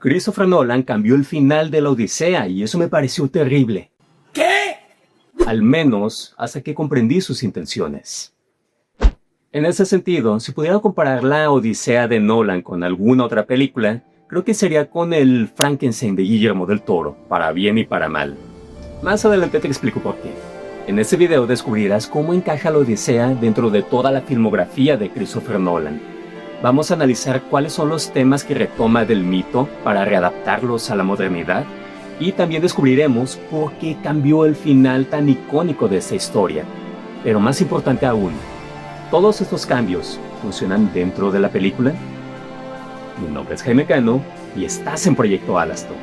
Christopher Nolan cambió el final de la Odisea y eso me pareció terrible. ¿Qué? Al menos hasta que comprendí sus intenciones. En ese sentido, si pudiera comparar la Odisea de Nolan con alguna otra película, creo que sería con el Frankenstein de Guillermo del Toro, para bien y para mal. Más adelante te explico por qué. En este video descubrirás cómo encaja la Odisea dentro de toda la filmografía de Christopher Nolan. Vamos a analizar cuáles son los temas que retoma del mito para readaptarlos a la modernidad y también descubriremos por qué cambió el final tan icónico de esta historia. Pero más importante aún, ¿todos estos cambios funcionan dentro de la película? Mi nombre es Jaime Cano y estás en Proyecto Alastor.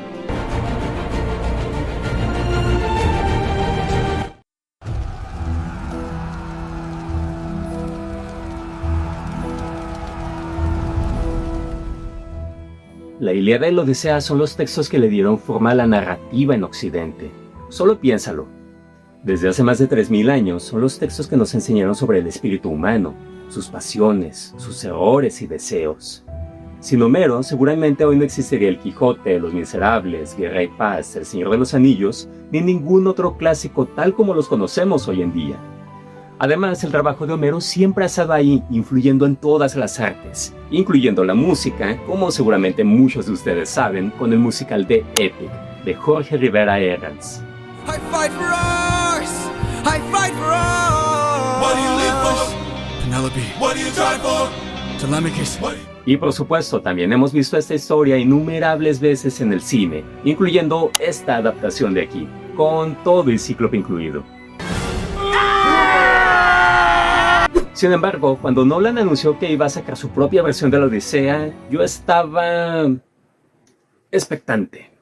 La Ilíada y la Odisea son los textos que le dieron forma a la narrativa en Occidente. Solo piénsalo. Desde hace más de 3000 años son los textos que nos enseñaron sobre el espíritu humano, sus pasiones, sus errores y deseos. Sin Homero, seguramente hoy no existiría el Quijote, Los Miserables, Guerra y Paz, El Señor de los Anillos, ni ningún otro clásico tal como los conocemos hoy en día. Además, el trabajo de Homero siempre ha estado ahí, influyendo en todas las artes, incluyendo la música, como seguramente muchos de ustedes saben, con el musical de Epic, de Jorge Rivera Herranz. I fight for us! I fight for us! What do you live for? Penelope. What do you try for? Telemachus. Y por supuesto, también hemos visto esta historia innumerables veces en el cine, incluyendo esta adaptación de aquí, con todo el Cíclope incluido. Sin embargo, cuando Nolan anunció que iba a sacar su propia versión de la Odisea, yo estaba expectante.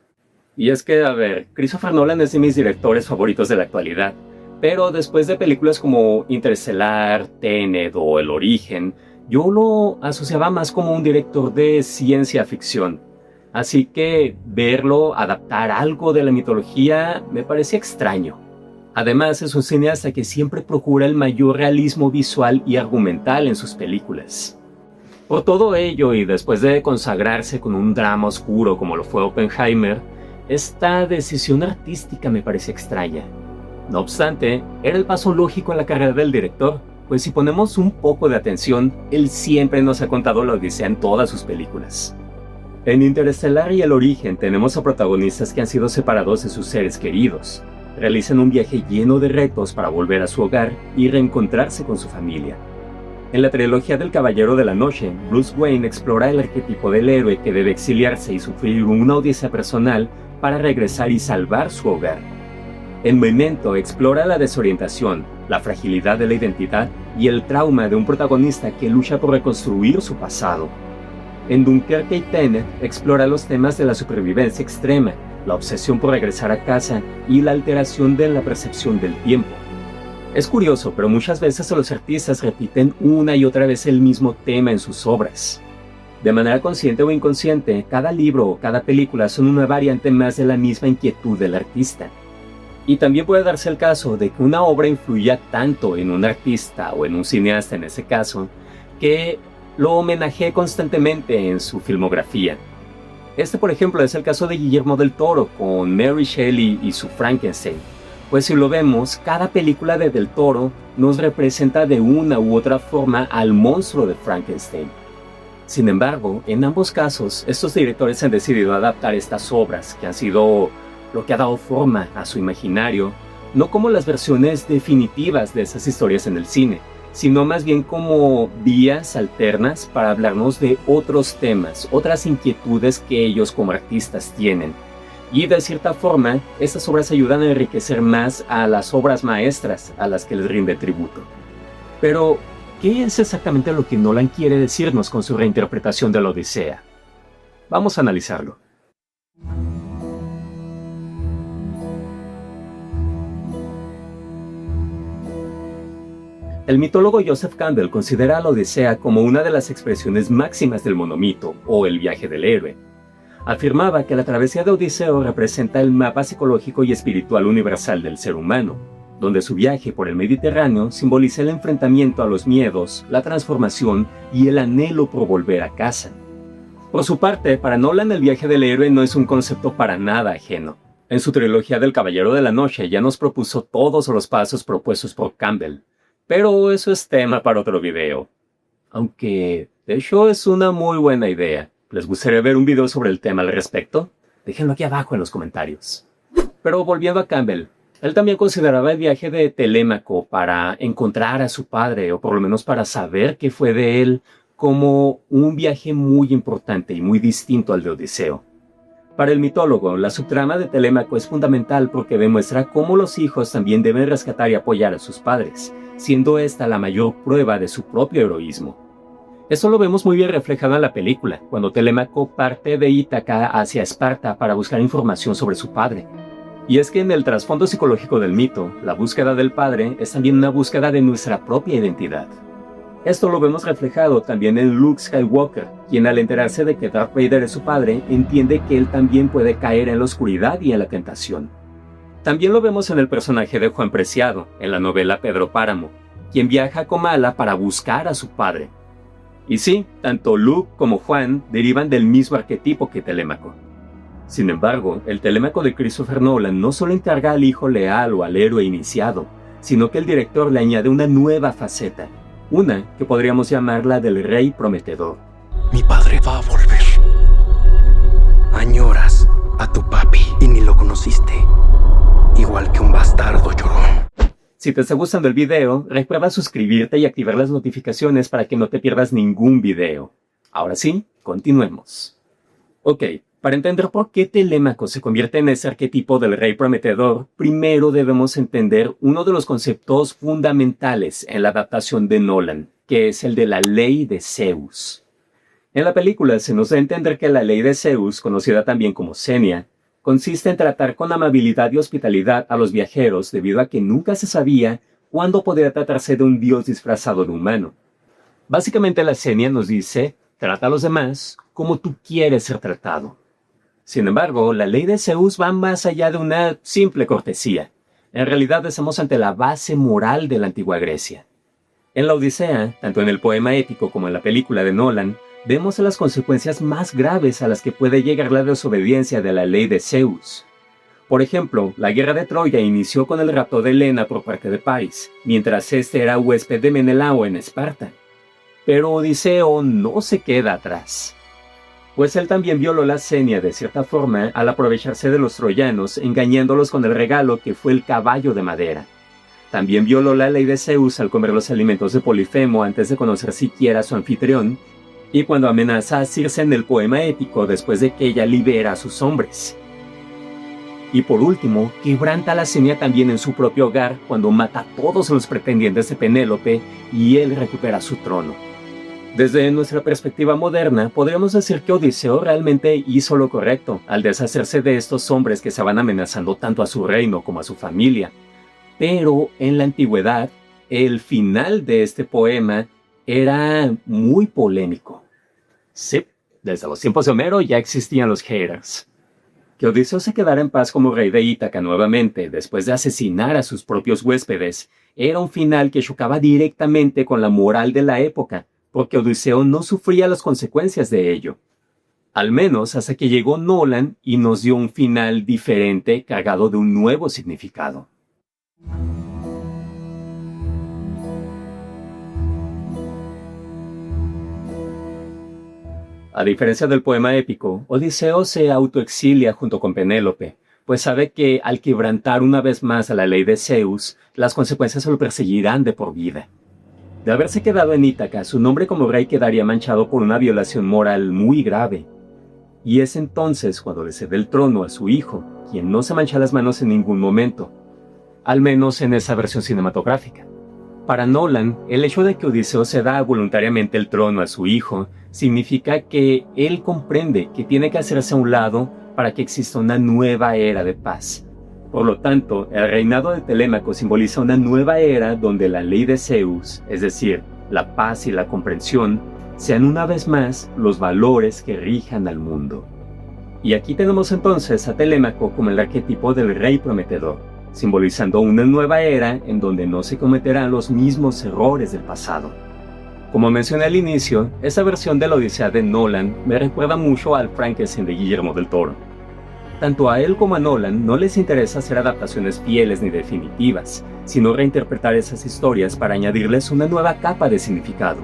Y es que, Christopher Nolan es de mis directores favoritos de la actualidad, pero después de películas como Interestelar, Tenet o El Origen, yo lo asociaba más como un director de ciencia ficción. Así que verlo adaptar algo de la mitología me parecía extraño. Además, es un cineasta que siempre procura el mayor realismo visual y argumental en sus películas. Por todo ello, y después de consagrarse con un drama oscuro como lo fue Oppenheimer, esta decisión artística me parece extraña. No obstante, era el paso lógico en la carrera del director, pues si ponemos un poco de atención, él siempre nos ha contado la Odisea en todas sus películas. En Interestelar y El Origen tenemos a protagonistas que han sido separados de sus seres queridos. Realizan un viaje lleno de retos para volver a su hogar y reencontrarse con su familia. En la trilogía del Caballero de la Noche, Bruce Wayne explora el arquetipo del héroe que debe exiliarse y sufrir una odisea personal para regresar y salvar su hogar. En Memento explora la desorientación, la fragilidad de la identidad y el trauma de un protagonista que lucha por reconstruir su pasado. En Dunkerque y Tenet explora los temas de la supervivencia extrema, la obsesión por regresar a casa y la alteración de la percepción del tiempo. Es curioso, pero muchas veces los artistas repiten una y otra vez el mismo tema en sus obras. De manera consciente o inconsciente, cada libro o cada película son una variante más de la misma inquietud del artista. Y también puede darse el caso de que una obra influya tanto en un artista o en un cineasta en ese caso, que lo homenajee constantemente en su filmografía. Este, por ejemplo, es el caso de Guillermo del Toro con Mary Shelley y su Frankenstein. Pues si lo vemos, cada película de Del Toro nos representa de una u otra forma al monstruo de Frankenstein. Sin embargo, en ambos casos, estos directores han decidido adaptar estas obras, que han sido lo que ha dado forma a su imaginario, no como las versiones definitivas de esas historias en el cine, sino más bien como vías alternas para hablarnos de otros temas, otras inquietudes que ellos como artistas tienen. Y de cierta forma, estas obras ayudan a enriquecer más a las obras maestras a las que les rinde tributo. Pero, ¿qué es exactamente lo que Nolan quiere decirnos con su reinterpretación de la Odisea? Vamos a analizarlo. El mitólogo Joseph Campbell considera a la Odisea como una de las expresiones máximas del monomito, o el viaje del héroe. Afirmaba que la travesía de Odiseo representa el mapa psicológico y espiritual universal del ser humano, donde su viaje por el Mediterráneo simboliza el enfrentamiento a los miedos, la transformación y el anhelo por volver a casa. Por su parte, para Nolan el viaje del héroe no es un concepto para nada ajeno. En su trilogía del Caballero de la Noche ya nos propuso todos los pasos propuestos por Campbell, pero eso es tema para otro video. Aunque, de hecho, es una muy buena idea. ¿Les gustaría ver un video sobre el tema al respecto? Déjenlo aquí abajo en los comentarios. Pero volviendo a Campbell, él también consideraba el viaje de Telémaco para encontrar a su padre, o por lo menos para saber qué fue de él, como un viaje muy importante y muy distinto al de Odiseo. Para el mitólogo, la subtrama de Telémaco es fundamental porque demuestra cómo los hijos también deben rescatar y apoyar a sus padres, siendo esta la mayor prueba de su propio heroísmo. Esto lo vemos muy bien reflejado en la película, cuando Telémaco parte de Ítaca hacia Esparta para buscar información sobre su padre. Y es que en el trasfondo psicológico del mito, la búsqueda del padre es también una búsqueda de nuestra propia identidad. Esto lo vemos reflejado también en Luke Skywalker, quien al enterarse de que Darth Vader es su padre, entiende que él también puede caer en la oscuridad y en la tentación. También lo vemos en el personaje de Juan Preciado, en la novela Pedro Páramo, quien viaja a Comala para buscar a su padre. Y sí, tanto Luke como Juan derivan del mismo arquetipo que Telémaco. Sin embargo, el Telémaco de Christopher Nolan no solo encarga al hijo leal o al héroe iniciado, sino que el director le añade una nueva faceta, una que podríamos llamar la del rey prometedor. Mi padre va a volver. Añoras a tu papi y ni lo conociste. Igual que un bastardo llorón. Si te está gustando el video, recuerda suscribirte y activar las notificaciones para que no te pierdas ningún video. Ahora sí, continuemos. Ok, para entender por qué Telémaco se convierte en ese arquetipo del rey prometedor, primero debemos entender uno de los conceptos fundamentales en la adaptación de Nolan, que es el de la ley de Zeus. En la película se nos da a entender que la ley de Zeus, conocida también como Xenia, consiste en tratar con amabilidad y hospitalidad a los viajeros debido a que nunca se sabía cuándo podría tratarse de un dios disfrazado de humano. Básicamente la Xenia nos dice, trata a los demás como tú quieres ser tratado. Sin embargo, la ley de Zeus va más allá de una simple cortesía. En realidad estamos ante la base moral de la antigua Grecia. En la Odisea, tanto en el poema épico como en la película de Nolan, vemos las consecuencias más graves a las que puede llegar la desobediencia de la ley de Zeus. Por ejemplo, la guerra de Troya inició con el rapto de Helena por parte de Paris, mientras este era huésped de Menelao en Esparta. Pero Odiseo no se queda atrás, pues él también violó la Xenia de cierta forma al aprovecharse de los troyanos, engañándolos con el regalo que fue el caballo de madera. También violó la ley de Zeus al comer los alimentos de Polifemo antes de conocer siquiera a su anfitrión, y cuando amenaza a Circe en el poema épico después de que ella libera a sus hombres. Y por último, quebranta la Xenia también en su propio hogar cuando mata a todos los pretendientes de Penélope y él recupera su trono. Desde nuestra perspectiva moderna, podríamos decir que Odiseo realmente hizo lo correcto al deshacerse de estos hombres que estaban amenazando tanto a su reino como a su familia. Pero en la antigüedad, el final de este poema era muy polémico. Sí, desde los tiempos de Homero ya existían los haters. Que Odiseo se quedara en paz como rey de Ítaca nuevamente después de asesinar a sus propios huéspedes era un final que chocaba directamente con la moral de la época, porque Odiseo no sufría las consecuencias de ello. Al menos hasta que llegó Nolan y nos dio un final diferente cargado de un nuevo significado. A diferencia del poema épico, Odiseo se autoexilia junto con Penélope, pues sabe que al quebrantar una vez más a la ley de Zeus, las consecuencias se lo perseguirán de por vida. De haberse quedado en Ítaca, su nombre como rey quedaría manchado por una violación moral muy grave. Y es entonces cuando le cede el trono a su hijo, quien no se mancha las manos en ningún momento, al menos en esa versión cinematográfica. Para Nolan, el hecho de que Odiseo ceda voluntariamente el trono a su hijo significa que él comprende que tiene que hacerse a un lado para que exista una nueva era de paz. Por lo tanto, el reinado de Telémaco simboliza una nueva era donde la ley de Zeus, es decir, la paz y la comprensión, sean una vez más los valores que rijan al mundo. Y aquí tenemos entonces a Telémaco como el arquetipo del rey prometedor, simbolizando una nueva era en donde no se cometerán los mismos errores del pasado. Como mencioné al inicio, esa versión de la Odisea de Nolan me recuerda mucho al Frankenstein de Guillermo del Toro. Tanto a él como a Nolan no les interesa hacer adaptaciones fieles ni definitivas, sino reinterpretar esas historias para añadirles una nueva capa de significado.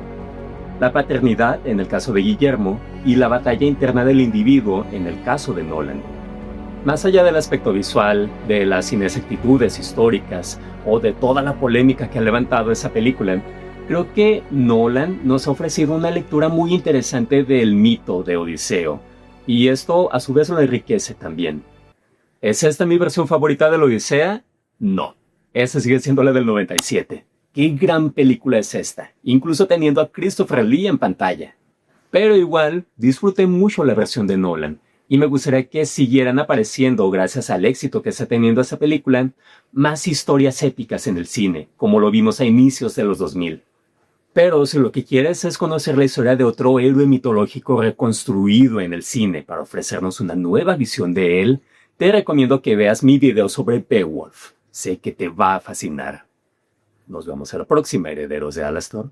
La paternidad, en el caso de Guillermo, y la batalla interna del individuo, en el caso de Nolan. Más allá del aspecto visual, de las inexactitudes históricas o de toda la polémica que ha levantado esa película, creo que Nolan nos ha ofrecido una lectura muy interesante del mito de Odiseo, y esto a su vez lo enriquece también. ¿Es esta mi versión favorita de la Odisea? No, esta sigue siendo la del 97. ¡Qué gran película es esta! Incluso teniendo a Christopher Lee en pantalla. Pero igual, disfruté mucho la versión de Nolan, y me gustaría que siguieran apareciendo, gracias al éxito que está teniendo esa película, más historias épicas en el cine, como lo vimos a inicios de los 2000. Pero si lo que quieres es conocer la historia de otro héroe mitológico reconstruido en el cine para ofrecernos una nueva visión de él, te recomiendo que veas mi video sobre Beowulf. Sé que te va a fascinar. Nos vemos a la próxima, herederos de Alastor.